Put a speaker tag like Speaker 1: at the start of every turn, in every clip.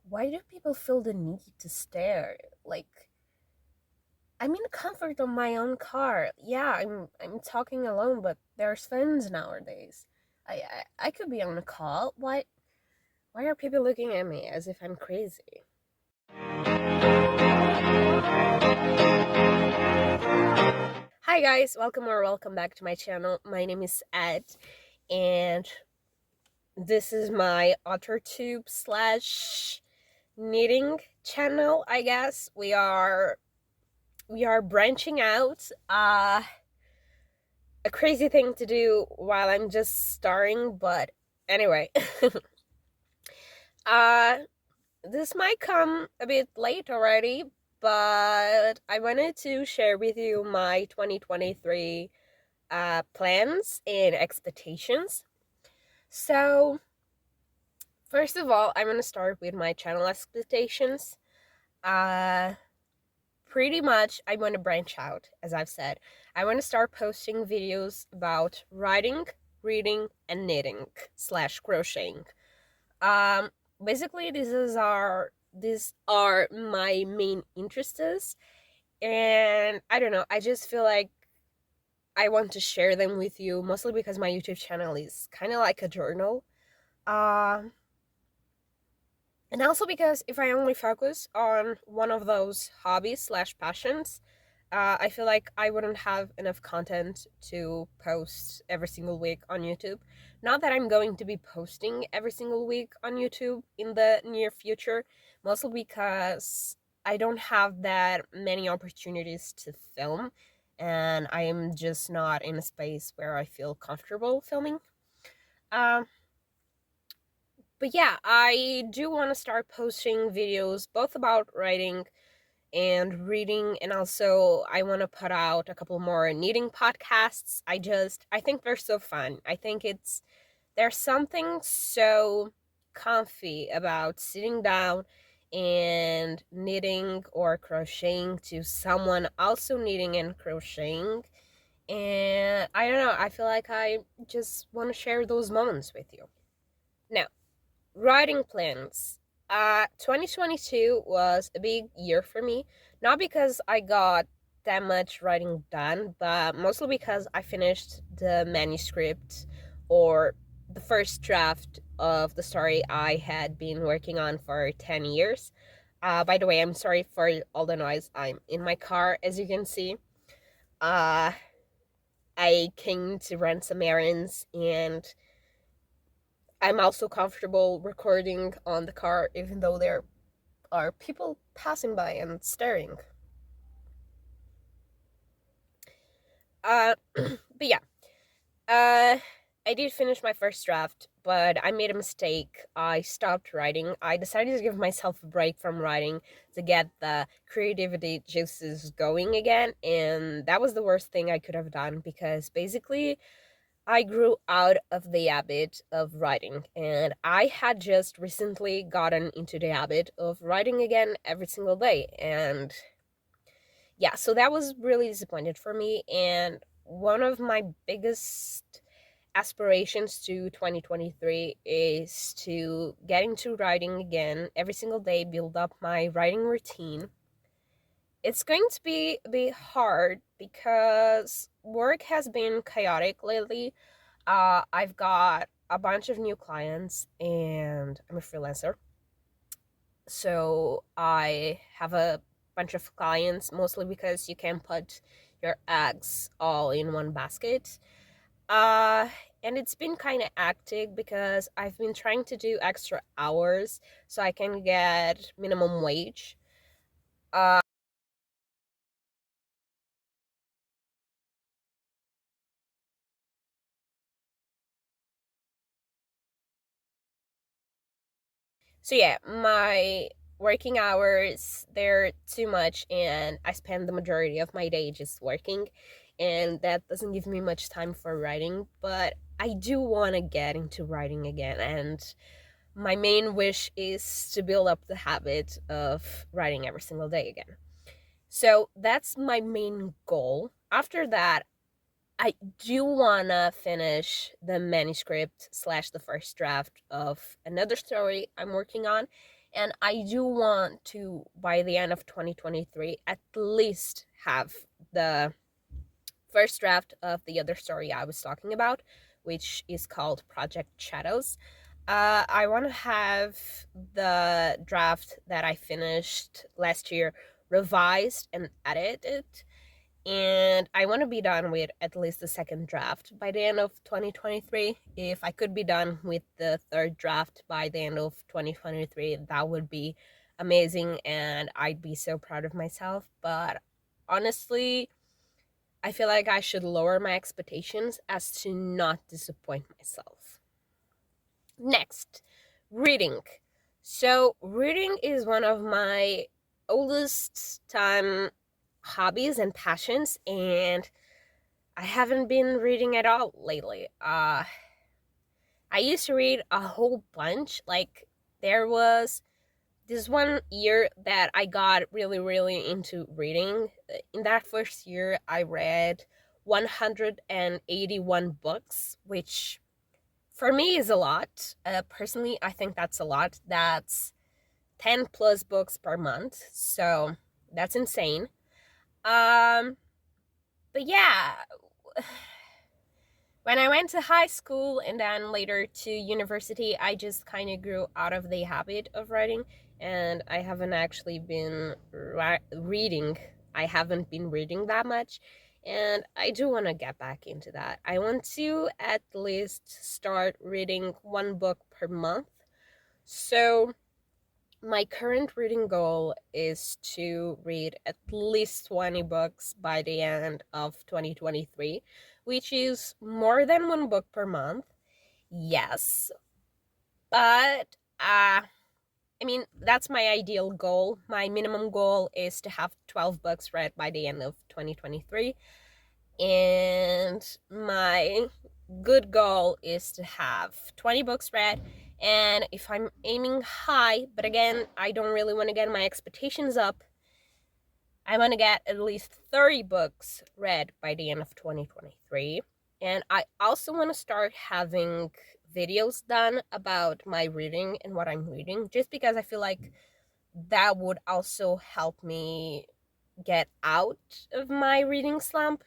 Speaker 1: why do people feel the need to stare? Like, I'm in the comfort of my own car. Yeah, I'm talking alone, but there's phones nowadays. I could be on a call. Why are people looking at me as if I'm crazy? Hi guys, welcome back to my channel. My name is Ed, and this is my OtterTube slash knitting channel. I guess we are branching out. A crazy thing to do while I'm just starting, but anyway. uh this might come a bit late already, but I wanted to share with you my 2023 plans and expectations. So first of all, I'm gonna start with my channel expectations. uh Pretty much I want to branch out, as I've said. I want to start posting videos about writing, reading, and knitting slash crocheting. Um, Basically, these are my main interests, and I don't know. I just feel like I want to share them with you, mostly because my YouTube channel is kind of like a journal. Um, and also because if I only focus on one of those hobbies slash passions, I feel like I wouldn't have enough content to post every single week on YouTube. Not that I'm going to be posting every single week on YouTube in the near future, mostly because I don't have that many opportunities to film, and I am just not in a space where I feel comfortable filming. Um, but yeah, I do want to start posting videos both about writing and reading, and also I want to put out a couple more knitting podcasts. I think they're so fun. I think there's something so comfy about sitting down and knitting or crocheting to someone also knitting and crocheting. And I don't know, I feel like I just want to share those moments with you. Now, writing plans. 2022 was a big year for me, not because I got that much writing done, but mostly because I finished the manuscript, or the first draft of the story I had been working on for 10 years. By the way, I'm sorry for all the noise. I'm in my car, as you can see. Uh, I came to run some errands, and I'm also comfortable recording on the car, even though there are people passing by and staring. But yeah, uh, I did finish my first draft, but I made a mistake. I stopped writing. I decided to give myself a break from writing to get the creativity juices going again, and that was the worst thing I could have done, because basically I grew out of the habit of writing, and I had just recently gotten into the habit of writing again every single day. And yeah, so that was really disappointed for me. And one of my biggest aspirations to 2023 is to get into writing again every single day, build up my writing routine. It's going to be a bit hard because work has been chaotic lately. I've got a bunch of new clients, and I'm a freelancer. So I have a bunch of clients, mostly because you can put your eggs all in one basket. Uh, and it's been kind of hectic because I've been trying to do extra hours so I can get minimum wage. Uh, so yeah, my working hours, they're too much, and I spend the majority of my day just working, and that doesn't give me much time for writing. But I do want to get into writing again, and my main wish is to build up the habit of writing every single day again. So that's my main goal. After that, I do wanna finish the manuscript slash the first draft of another story I'm working on, And I do want to, by the end of 2023, at least have the first draft of the other story I was talking about, which is called Project Shadows. I want to have the draft that I finished last year revised and edited, and I want to be done with at least the second draft by the end of 2023. If I could be done with the third draft by the end of 2023, that would be amazing, and I'd be so proud of myself. But honestly, I feel like I should lower my expectations as to not disappoint myself. Next, reading. So, reading is one of my oldest time hobbies and passions, and I haven't been reading at all lately. I used to read a whole bunch. Like, there was this one year that I got really, really into reading. In that first year, I read 181 books, which for me is a lot. Personally, I think that's a lot. That's 10 plus books per month. So that's insane. But yeah, when I went to high school and then later to university, I just kind of grew out of the habit of writing, and I haven't actually been reading. I haven't been reading that much, and I do want to get back into that. I want to at least start reading one book per month. So my current reading goal is to read at least 20 books by the end of 2023, which is more than one book per month. Yes, but I mean, that's my ideal goal. My minimum goal is to have 12 books read by the end of 2023. And my good goal is to have 20 books read. And if I'm aiming high, but again, I don't really want to get my expectations up, I want to get at least 30 books read by the end of 2023. And I also want to start having videos done about my reading and what I'm reading, just because I feel like that would also help me get out of my reading slump.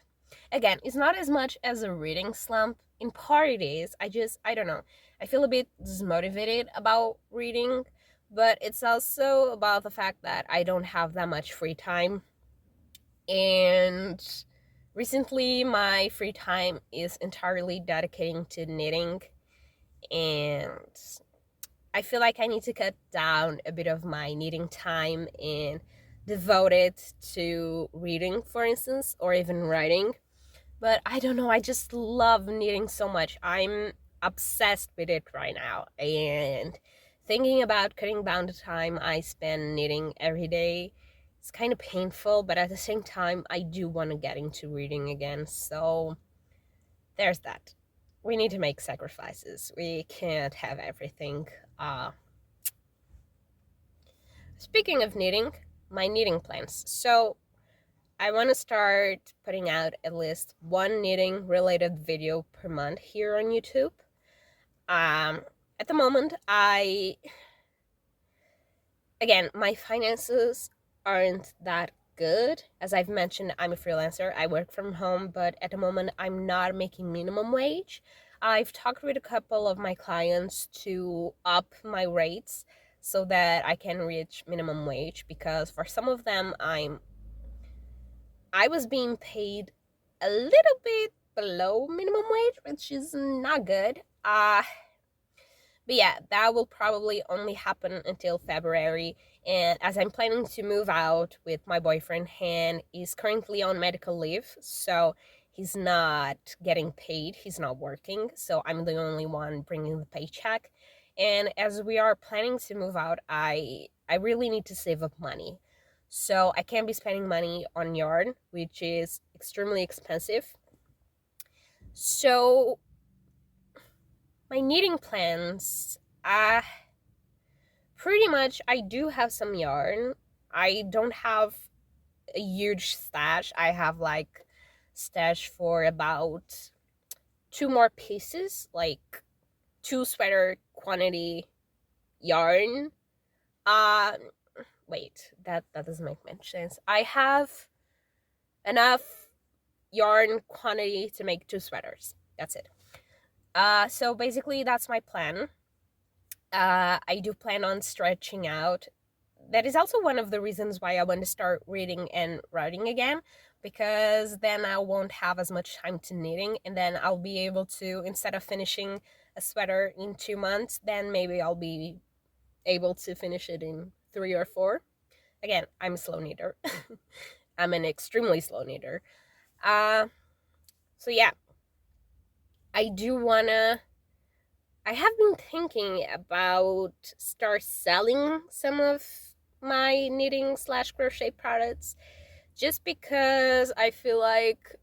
Speaker 1: Again, it's not as much as a reading slump. In part it is. I don't know. I feel a bit dismotivated about reading, but it's also about the fact that I don't have that much free time. And recently my free time is entirely dedicating to knitting, and I feel like I need to cut down a bit of my knitting time and devote it to reading, for instance, or even writing. But I don't know, I just love knitting so much. I'm obsessed with it right now. And thinking about cutting down the time I spend knitting every day, it's kind of painful, but at the same time, I do want to get into reading again. So there's that. We need to make sacrifices. We can't have everything. Speaking of knitting, my knitting plans. So I want to start putting out at least one knitting related video per month here on YouTube. At the moment, again, my finances aren't that good. As I've mentioned, I'm a freelancer. I work from home, but at the moment, I'm not making minimum wage. I've talked with a couple of my clients to up my rates so that I can reach minimum wage, because for some of them, I was being paid a little bit below minimum wage, which is not good. But yeah, that will probably only happen until February. And as I'm planning to move out with my boyfriend, Han is currently on medical leave, so he's not getting paid, he's not working, so I'm the only one bringing the paycheck. And as we are planning to move out, I really need to save up money. So I can't be spending money on yarn, which is extremely expensive. So my knitting plans, pretty much I do have some yarn. I don't have a huge stash. I have like stash for about 2 more pieces, like 2 sweater quantity yarn. Uh, Wait, that doesn't make much sense. I have enough yarn quantity to make 2 sweaters. That's it. So basically that's my plan. I do plan on stretching out. That is also one of the reasons why I want to start reading and writing again, because then I won't have as much time to knitting, and then I'll be able to, instead of finishing a sweater in 2 months, then maybe I'll be able to finish it in 3 or 4. Again, I'm a slow knitter. I'm an extremely slow knitter. Uh, so yeah, I do wanna. I have been thinking about start selling some of my knitting slash crochet products, just because I feel like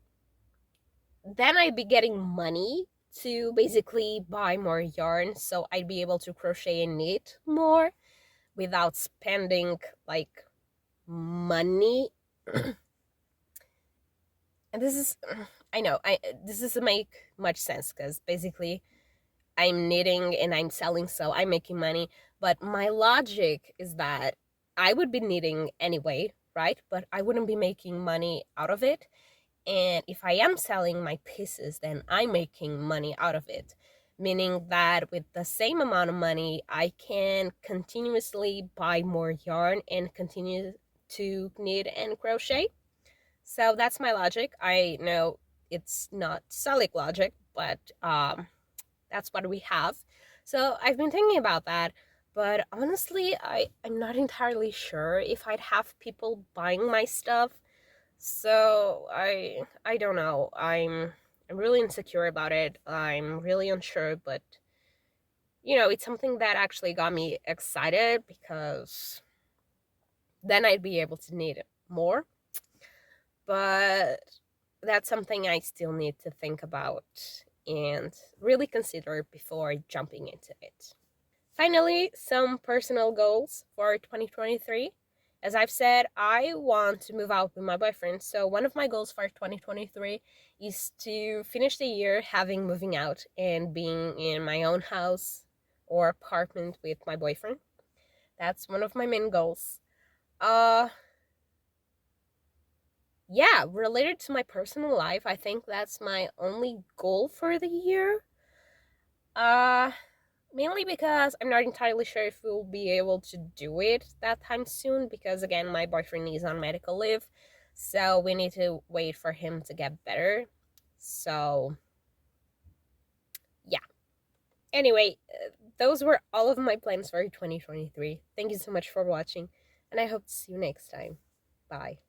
Speaker 1: then I'd be getting money to basically buy more yarn, so I'd be able to crochet and knit more without spending like money. And this is, I know, this doesn't make much sense, because basically I'm knitting and I'm selling, so I'm making money. But my logic is that I would be knitting anyway, right? But I wouldn't be making money out of it. And if I am selling my pieces, then I'm making money out of it. Meaning that with the same amount of money, I can continuously buy more yarn and continue to knit and crochet. So that's my logic. I know it's not solid logic, but that's what we have. So I've been thinking about that, but honestly, I'm not entirely sure if I'd have people buying my stuff. So I don't know. I'm really insecure about it. I'm really unsure, but it's something that actually got me excited, because then I'd be able to knit more. But that's something I still need to think about and really consider before jumping into it. Finally, some personal goals for 2023. As I've said, I want to move out with my boyfriend. So one of my goals for 2023 is to finish the year having moving out and being in my own house or apartment with my boyfriend. That's one of my main goals. Yeah, related to my personal life, I think that's my only goal for the year. Uh Mainly because I'm not entirely sure if we'll be able to do it that time soon, because again, my boyfriend is on medical leave, so we need to wait for him to get better. So, yeah. Anyway, those were all of my plans for 2023. Thank you so much for watching, and I hope to see you next time. Bye.